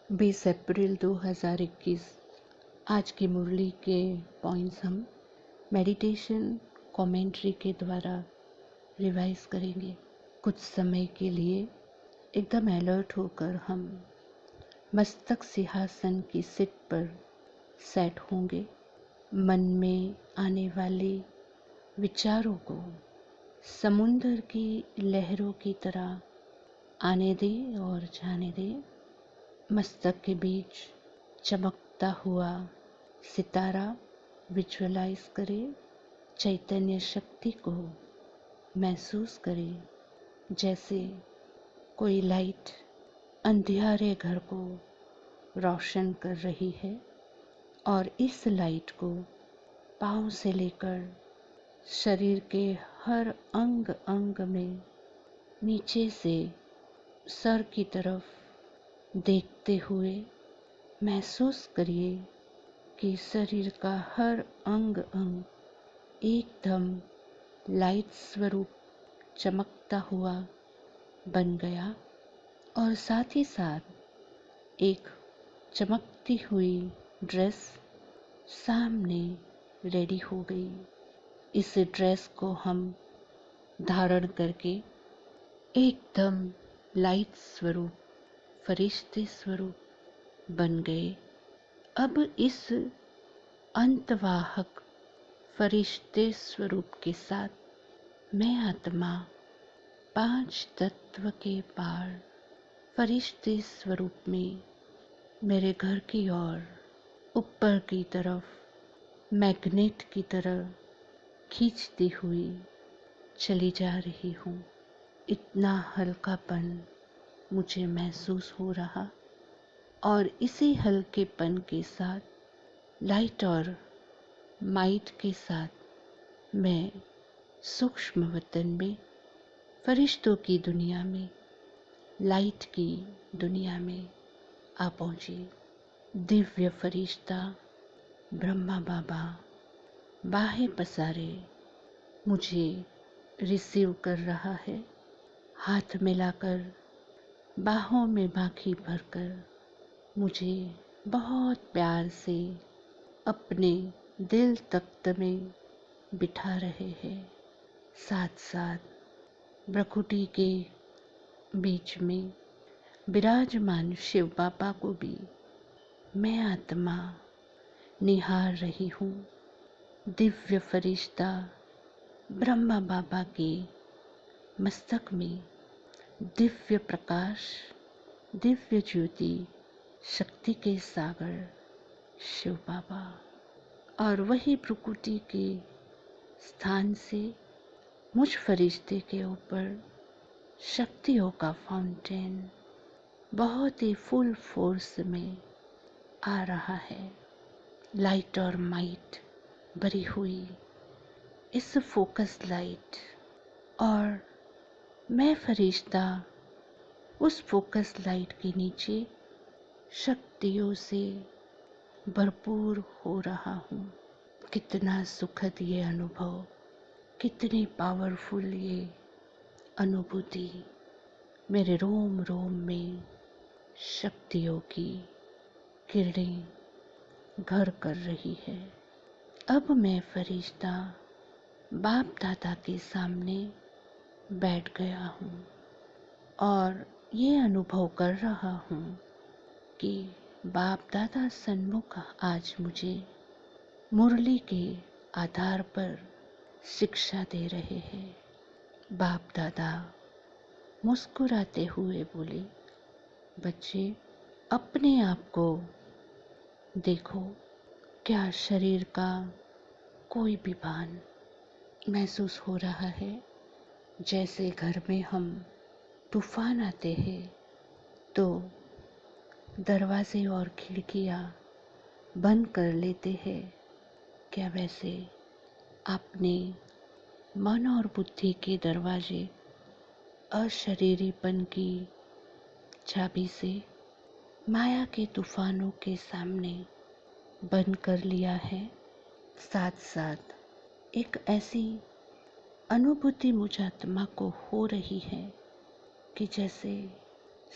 20 अप्रैल 2021। आज की मुरली के पॉइंट्स हम मेडिटेशन कमेंट्री के द्वारा रिवाइज करेंगे। कुछ समय के लिए एकदम अलर्ट होकर हम मस्तक सिंहासन की सीट पर सेट होंगे। मन में आने वाले विचारों को समुंदर की लहरों की तरह आने दें और जाने दें। मस्तक के बीच चमकता हुआ सितारा विजुअलाइज करें। चैतन्य शक्ति को महसूस करें, जैसे कोई लाइट अंधियारे घर को रोशन कर रही है और इस लाइट को पाँव से लेकर शरीर के हर अंग अंग में नीचे से सर की तरफ देखते हुए महसूस करिए कि शरीर का हर अंग अंग एकदम लाइट स्वरूप चमकता हुआ बन गया और साथ ही साथ एक चमकती हुई ड्रेस सामने रेडी हो गई। इस ड्रेस को हम धारण करके एकदम लाइट स्वरूप, फरिश्ते स्वरूप बन गए। अब इस अंतवाहक फरिश्ते स्वरूप के साथ मैं आत्मा 5 तत्व के पार फरिश्ते स्वरूप में मेरे घर की ओर ऊपर की तरफ मैग्नेट की तरह खींचती हुई चली जा रही हूँ। इतना हल्कापन मुझे महसूस हो रहा और इसी हल्केपन के साथ लाइट और माइट के साथ मैं सूक्ष्म वतन में, फरिश्तों की दुनिया में, लाइट की दुनिया में आ पहुंची। दिव्य फरिश्ता ब्रह्मा बाबा बाहें पसारे मुझे रिसीव कर रहा है। हाथ मिलाकर बाहों में बाखी भरकर मुझे बहुत प्यार से अपने दिल तख्त में बिठा रहे हैं। साथ साथ भ्रकुटी के बीच में विराजमान शिव बाबा को भी मैं आत्मा निहार रही हूँ। दिव्य फरिश्ता ब्रह्मा बाबा के मस्तक में दिव्य प्रकाश, दिव्य ज्योति, शक्ति के सागर शिव बाबा और वही प्रकृति के स्थान से मुझ फरिश्ते के ऊपर शक्तियों का फाउंटेन बहुत ही फुल फोर्स में आ रहा है। लाइट और माइट भरी हुई इस फोकस लाइट और मैं फरिश्ता उस फोकस लाइट के नीचे शक्तियों से भरपूर हो रहा हूँ। कितना सुखद ये अनुभव, कितनी पावरफुल ये अनुभूति मेरे रोम रोम में शक्तियों की किरणें घर कर रही है। अब मैं फरिश्ता बाप दादा के सामने बैठ गया हूँ और ये अनुभव कर रहा हूँ कि बाप दादा सन्मुख आज मुझे मुरली के आधार पर शिक्षा दे रहे हैं। बाप दादा मुस्कुराते हुए बोले, बच्चे अपने आप को देखो, क्या शरीर का कोई भी भान महसूस हो रहा है? जैसे घर में हम तूफान आते हैं तो दरवाजे और खिड़कियां बंद कर लेते हैं, क्या वैसे आपने मन और बुद्धि के दरवाजे अशरीरीपन की चाबी से माया के तूफानों के सामने बंद कर लिया है? साथ साथ एक ऐसी अनुभूति मुझ आत्मा को हो रही है कि जैसे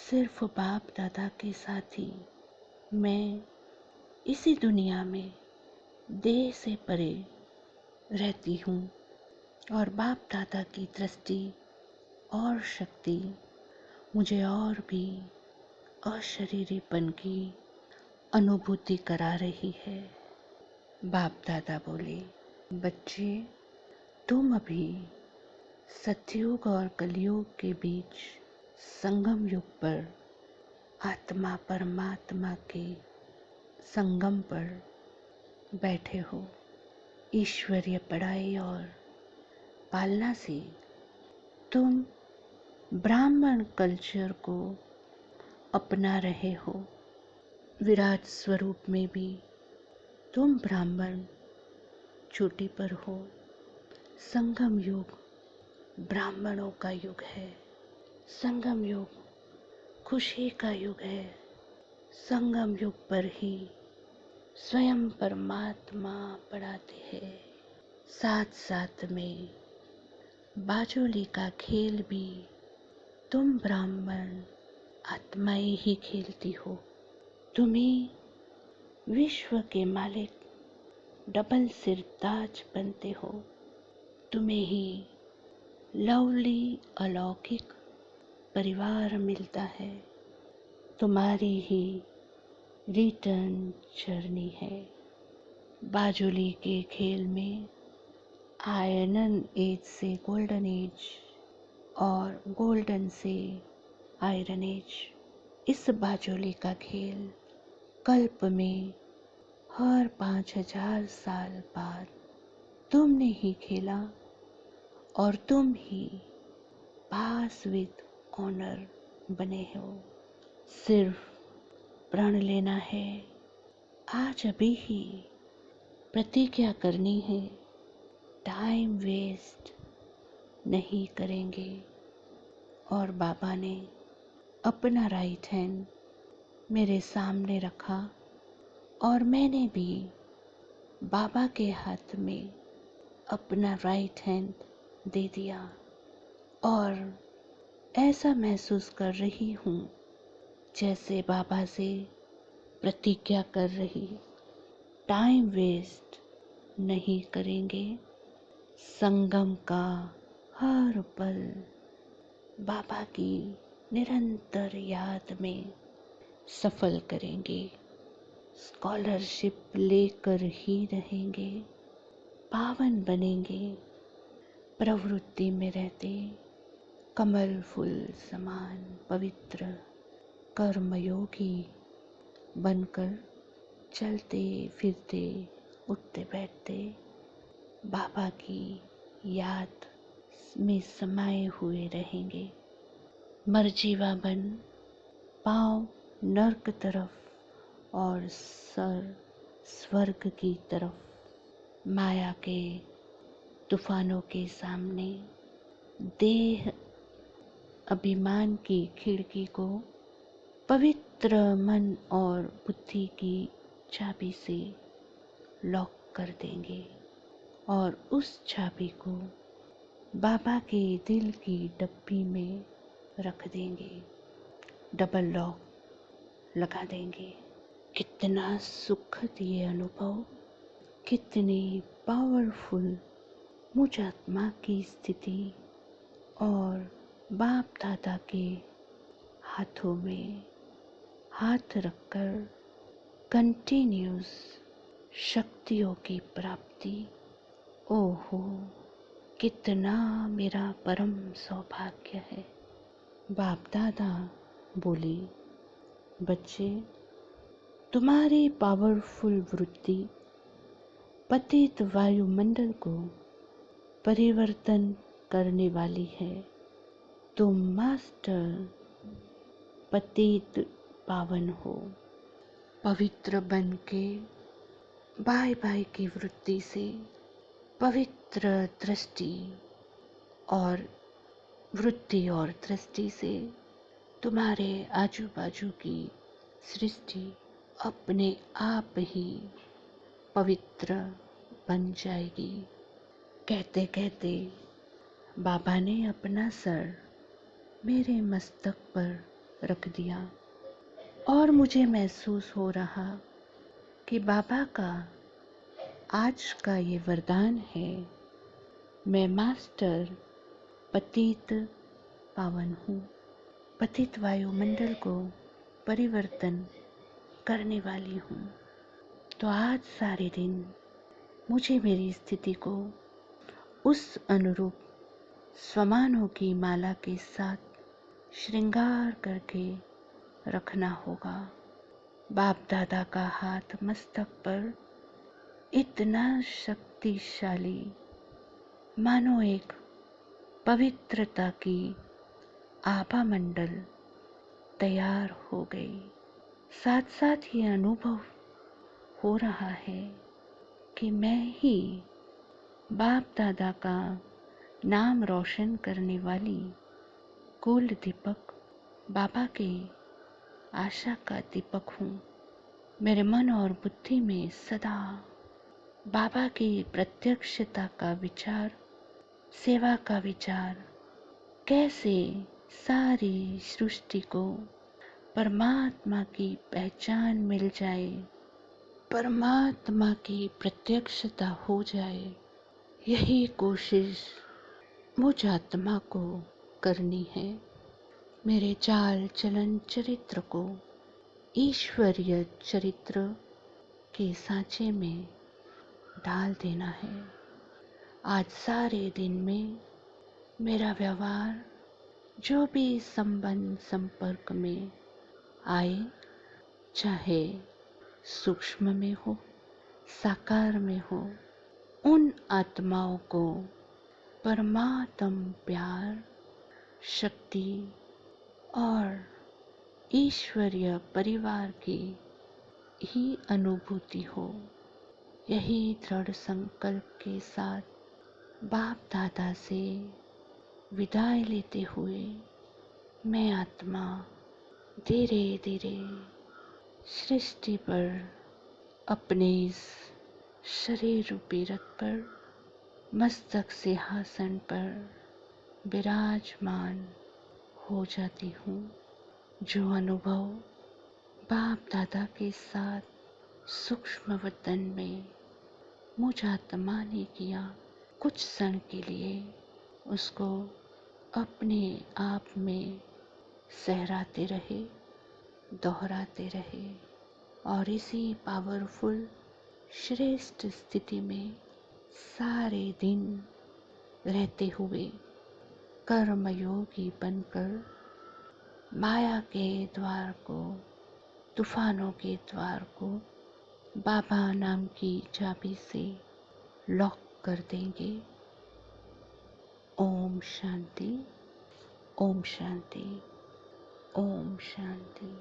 सिर्फ बाप दादा के साथ ही मैं इसी दुनिया में देह से परे रहती हूँ और बाप दादा की दृष्टि और शक्ति मुझे और भी अशरीरीपन की अनुभूति करा रही है। बाप दादा बोले, बच्चे, तुम अभी सतयुग और कलयुग के बीच संगम युग पर आत्मा परमात्मा के संगम पर बैठे हो। ईश्वरीय पढ़ाई और पालना से तुम ब्राह्मण कल्चर को अपना रहे हो। विराट स्वरूप में भी तुम ब्राह्मण चोटी पर हो। संगम युग ब्राह्मणों का युग है। संगम युग खुशी का युग है। संगम युग पर ही स्वयं परमात्मा पढ़ाते हैं। साथ साथ में बाजोली का खेल भी तुम ब्राह्मण आत्माएं ही खेलती हो। तुम्ही विश्व के मालिक डबल सिरताज बनते हो। तुम्हें ही लवली अलौकिक परिवार मिलता है। तुम्हारी ही रिटर्न जर्नी है। बाजोली के खेल में आयरन एज से गोल्डन एज और गोल्डन से आयरन एज, इस बाजोली का खेल कल्प में हर 5000 साल बाद तुमने ही खेला और तुम ही पास विद ऑनर बने हो। सिर्फ प्रण लेना है, आज अभी ही प्रतिज्ञा करनी है, टाइम वेस्ट नहीं करेंगे। और बाबा ने अपना राइट हैंड मेरे सामने रखा और मैंने भी बाबा के हाथ में अपना राइट हैंड दे दिया और ऐसा महसूस कर रही हूँ जैसे बाबा से प्रतिज्ञा कर रही, टाइम वेस्ट नहीं करेंगे। संगम का हर पल बाबा की निरंतर याद में सफल करेंगे। स्कॉलरशिप लेकर ही रहेंगे, पावन बनेंगे। प्रवृत्ति में रहते कमल फूल समान पवित्र कर्मयोगी बनकर चलते फिरते उठते बैठते बाबा की याद में समाये हुए रहेंगे। मर्जीवा बन पाँव नर्क तरफ और सर स्वर्ग की तरफ। माया के तूफानों के सामने देह अभिमान की खिड़की को पवित्र मन और बुद्धि की चाबी से लॉक कर देंगे और उस चाबी को बाबा के दिल की डब्बी में रख देंगे, डबल लॉक लगा देंगे। कितना सुखद ये अनुभव, कितनी पावरफुल मुझ आत्मा की स्थिति और बाप दादा के हाथों में हाथ रखकर कंटिन्यूस शक्तियों की प्राप्ति। ओहो, कितना मेरा परम सौभाग्य है। बाप दादा बोले, बच्चे, तुम्हारी पावरफुल वृत्ति पतित वायुमंडल को परिवर्तन करने वाली है। तुम मास्टर पतित पावन हो। पवित्र बन के बाय बाय की वृत्ति से पवित्र दृष्टि और वृत्ति और दृष्टि से तुम्हारे आजू बाजू की सृष्टि अपने आप ही पवित्र बन जाएगी। कहते कहते बाबा ने अपना सर मेरे मस्तक पर रख दिया और मुझे महसूस हो रहा कि बाबा का आज का ये वरदान है, मैं मास्टर पतित पावन हूँ। पतित वायुमंडल को परिवर्तन करने वाली हूँ। तो आज सारे दिन मुझे मेरी स्थिति को उस अनुरूप स्वमानों की माला के साथ श्रृंगार करके रखना होगा। बाप दादा का हाथ मस्तक पर इतना शक्तिशाली, मानो एक पवित्रता की आभा मंडल तैयार हो गई। साथ साथ ये अनुभव हो रहा है कि मैं ही बाप दादा का नाम रोशन करने वाली गोल्ड दीपक, बाबा के आशा का दीपक हूँ। मेरे मन और बुद्धि में सदा बाबा की प्रत्यक्षता का विचार, सेवा का विचार, कैसे सारी सृष्टि को परमात्मा की पहचान मिल जाए, परमात्मा की प्रत्यक्षता हो जाए, यही कोशिश मुझ आत्मा को करनी है। मेरे चाल चलन चरित्र को ईश्वरीय चरित्र के सांचे में ढाल देना है। आज सारे दिन में मेरा व्यवहार जो भी संबंध संपर्क में आए, चाहे सूक्ष्म में हो, साकार में हो, उन आत्माओं को परमात्म प्यार, शक्ति और ईश्वरीय परिवार की ही अनुभूति हो। यही दृढ़ संकल्प के साथ बाप दादा से विदाई लेते हुए मैं आत्मा धीरे धीरे सृष्टि पर अपने इस शरीर रूपी रथ पर, मस्तक सिंहासन पर विराजमान हो जाती हूँ। जो अनुभव बाप दादा के साथ सूक्ष्म वतन में मुझ आत्मा ने किया, कुछ क्षण के लिए उसको अपने आप में सहराते रहे, दोहराते रहे और इसी पावरफुल श्रेष्ठ स्थिति में सारे दिन रहते हुए कर्मयोगी बनकर माया के द्वार को, तूफानों के द्वार को बाबा नाम की चाबी से लॉक कर देंगे। ओम शांति, ओम शांति, ओम शांति।